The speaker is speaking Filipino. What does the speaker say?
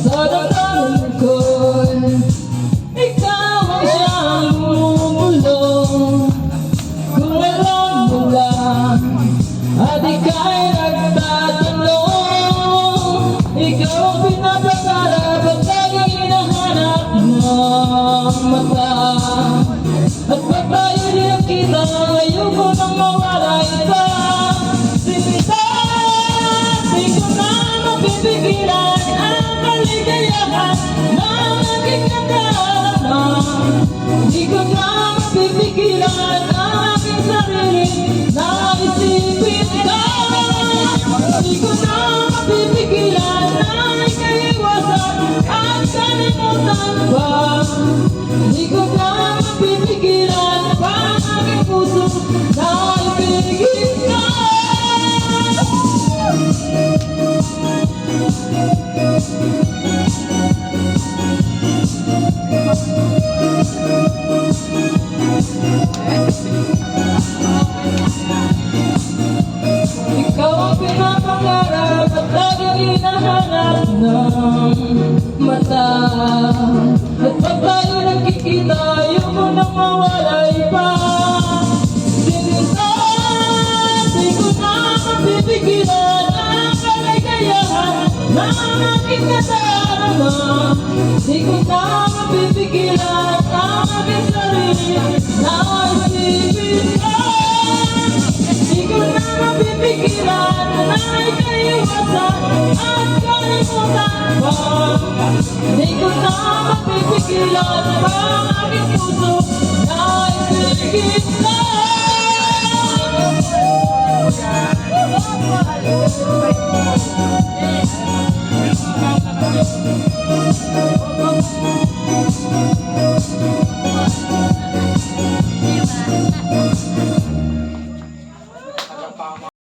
Sa damdamin ko'y ikaw ang siyang bumubulong. Kung alam mo lang at ika'y nagtatanong, ikaw ang pinapangarap at laging hinahanap ng mata. At pag tayo dinakita, ayoko nang mawala ito. Sinita, di ko na mapipigilan ang kaligayahan ng aking nagdarama. Di ko na mapipigilan ang aking sarili na isipin ka. Di ko na mapipigilan na ika'y iwasan at kalimutan pa. Di ko na mapipigilan pa ang aking puso na ibigin ka. Ikaw ang pinapangarap at laging hinahanap ng mata. At pag tayo nagkikita, ayoko nang mawalay pa. Sinita, di ko na mapipigilan ang kaligayahan ng aking nadarama. Di ko na mapipigilan ang aking sarili na isipin ka. Di ko na mapipigilan na ika'y iwasan at kalimutan pa. Di ko na mapipigilan pa ang aking puso na ibigin ka.